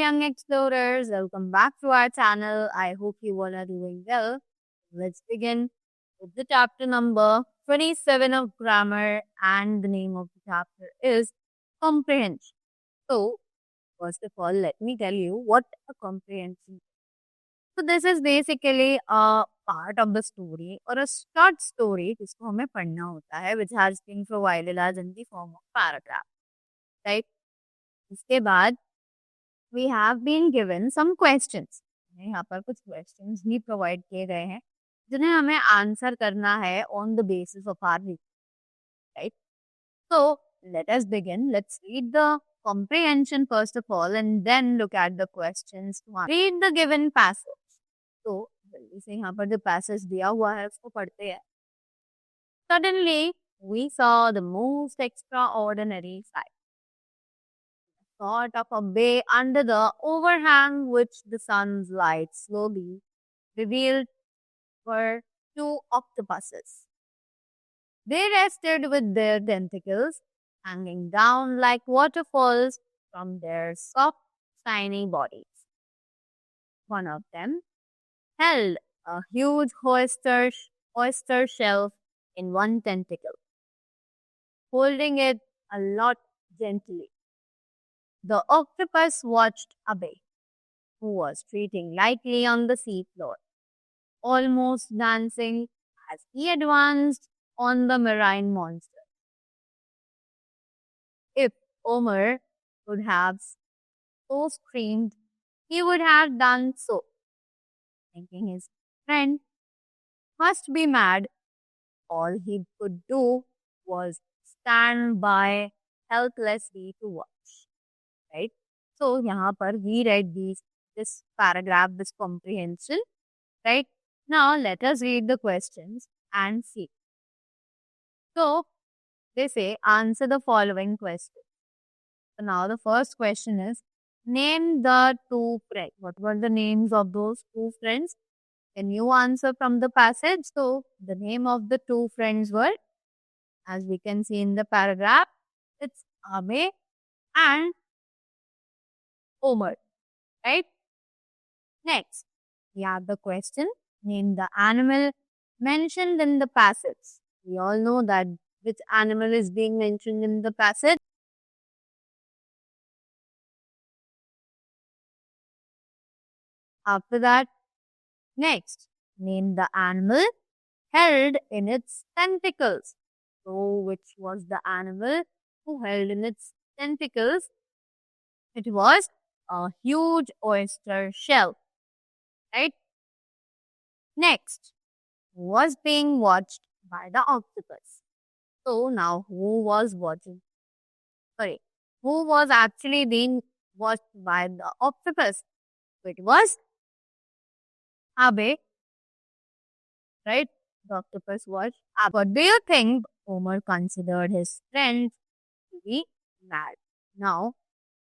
young explorers, welcome back to our channel. I hope you all are doing well. Let's begin with the chapter number 27 of grammar, and the name of the chapter is comprehension. So, first of all, let me tell you what a comprehension is. So, this is basically a part of the story or a short story जिसको हमें पढ़ना होता है, which has been provided as in the form of paragraph, right? इसके बाद we have been given some questions. यहाँ पर कुछ questions भी provide किए गए हैं जिन्हें हमें आंसर करना है on the basis of our reading, right? So let us begin. Let's read the comprehension first of all and then look at the questions. Read the given passage. तो जल्दी से यहाँ पर जो passage दिया हुआ है उसको पढ़ते हैं. Suddenly we saw the most extraordinary sight. Sort of a bay under the overhang which the sun's light slowly revealed were two octopuses. They rested with their tentacles hanging down like waterfalls from their soft, shiny bodies. One of them held a huge oyster shell in one tentacle, holding it a lot gently. The octopus watched Abe, who was treating lightly on the seafloor, almost dancing as he advanced on the marine monster. If Omer could have so screamed, he would have done so. Thinking his friend must be mad, all he could do was stand by helplessly to watch. Right? So, यहाँ पर we read this paragraph, this comprehension, right? Now, let us read the questions and see. So, they say, answer the following questions. So, now the first question is, name the two friends. What were the names of those two friends? Can you answer from the passage? So, the name of the two friends were, as we can see in the paragraph, it's Abe and Omer, right? Next, we have the question, name the animal mentioned in the passage. We all know that which animal is being mentioned in the passage. After that, next, name the animal held in its tentacles. So, which was the animal who held in its tentacles? It was a huge oyster shell, right? Next, who was being watched by the octopus? So now who was watching? Who was actually being watched by the octopus? It was Abe, right? The octopus was Abe. What do you think? Homer considered his friends to be mad. Now,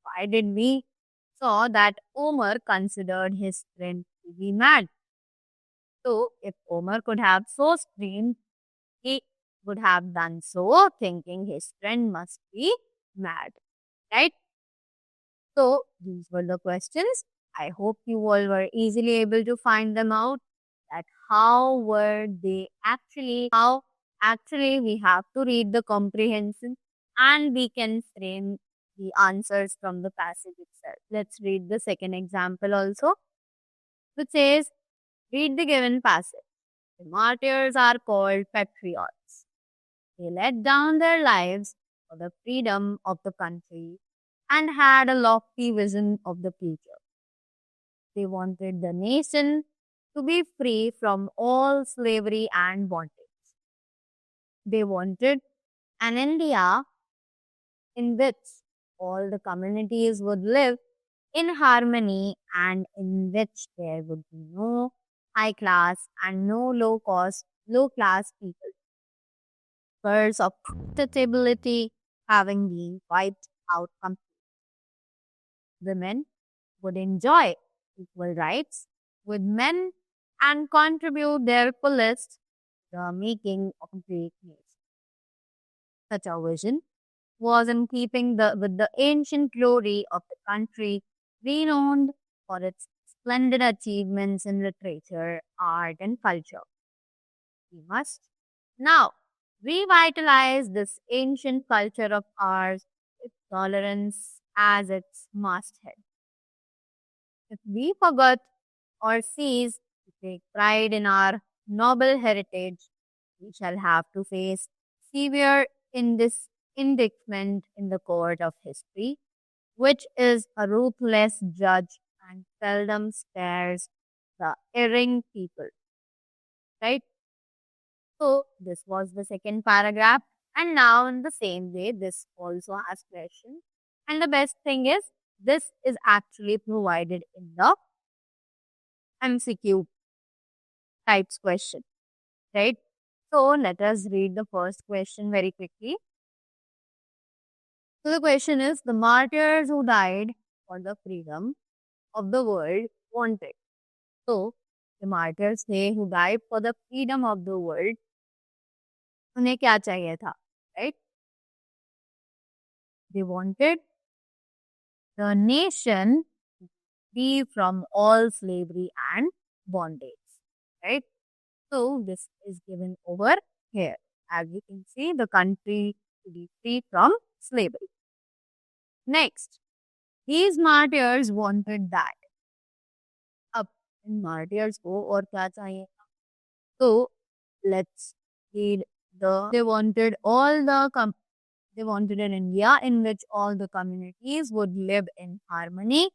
why did we saw that Homer considered his friend to be mad? So, if Homer could have so screamed, he would have done so, thinking his friend must be mad, right? So, these were the questions. I hope you all were easily able to find them out. That how were they actually, how actually we have to read the comprehension and we can frame the answers from the passage itself. Let's read the second example also, which says, read the given passage. The martyrs are called patriots. They laid down their lives for the freedom of the country and had a lofty vision of the future. They wanted the nation to be free from all slavery and bondage. They wanted an India in which all the communities would live in harmony and in which there would be no high class and no low class people. Curse of profitability having been wiped out completely. Women would enjoy equal rights with men and contribute their fullest to the making of a great nation. Such a vision was in keeping with the ancient glory of the country renowned for its splendid achievements in literature, art, and culture. We must now revitalize this ancient culture of ours with tolerance as its masthead. If we forget or cease to take pride in our noble heritage, we shall have to face severe indictment in the court of history, which is a ruthless judge and seldom spares the erring people. Right? So, this was the second paragraph. And now, in the same way, this also has questions. And the best thing is, this is actually provided in the MCQ types question, right? So let us read the first question very quickly. So the question is, the martyrs who died for the freedom of the world wanted. So the martyrs थे who died for the freedom of the world. उन्हें क्या चाहिए था, right? They wanted the nation free from all slavery and bondage, right? So this is given over here. As you can see, the country to be free from slavery. Next, these martyrs wanted that. अब इन martyrs को और क्या चाहिए? So let's read they wanted they wanted an India in which all the communities would live in harmony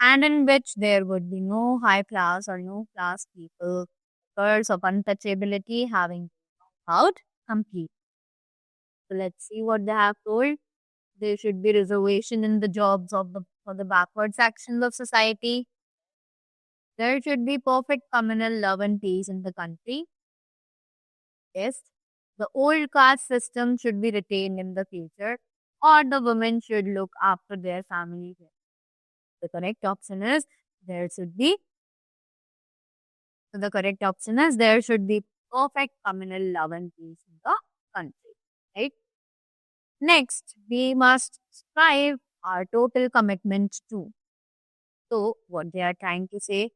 and in which there would be no high class or no class people, curse of untouchability having out complete. So let's see what they have told. There should be reservation in the jobs of for the backward sections of society. There should be perfect communal love and peace in the country. Yes, the old caste system should be retained in the future, or the women should look after their family. The correct option is there should be. So the correct option is there should be perfect communal love and peace in the country. Right? Next, we must strive our total commitment to. So, what they are trying to say,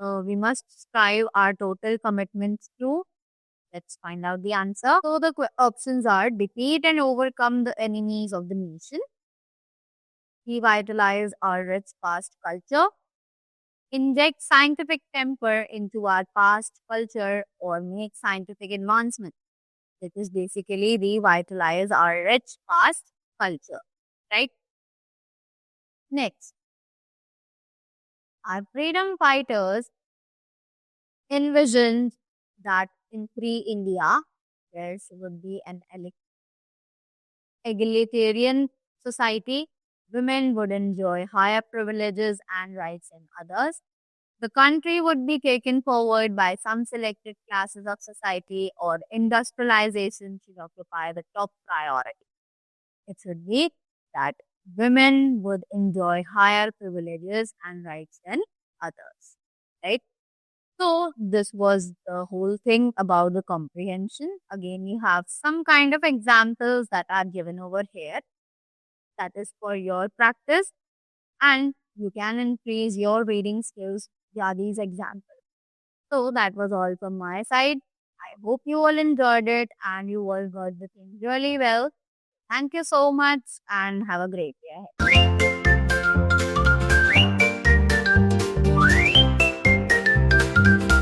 we must strive our total commitments to. Let's find out the answer. So, the options are defeat and overcome the enemies of the nation, revitalize our rich past culture, inject scientific temper into our past culture, or make scientific advancement. It is basically revitalize our rich past culture, right? Next, our freedom fighters envisioned that in free India, there would be an egalitarian society. Women would enjoy higher privileges and rights than others. The country would be taken forward by some selected classes of society, or industrialization should occupy the top priority. It should be that women would enjoy higher privileges and rights than others, right? So this was the whole thing about the comprehension. Again, you have some kind of examples that are given over here. That is for your practice, and you can increase your reading skills via these examples. So that was all from my side. I hope you all enjoyed it and you all got the thing really well. Thank you so much and have a great day ahead.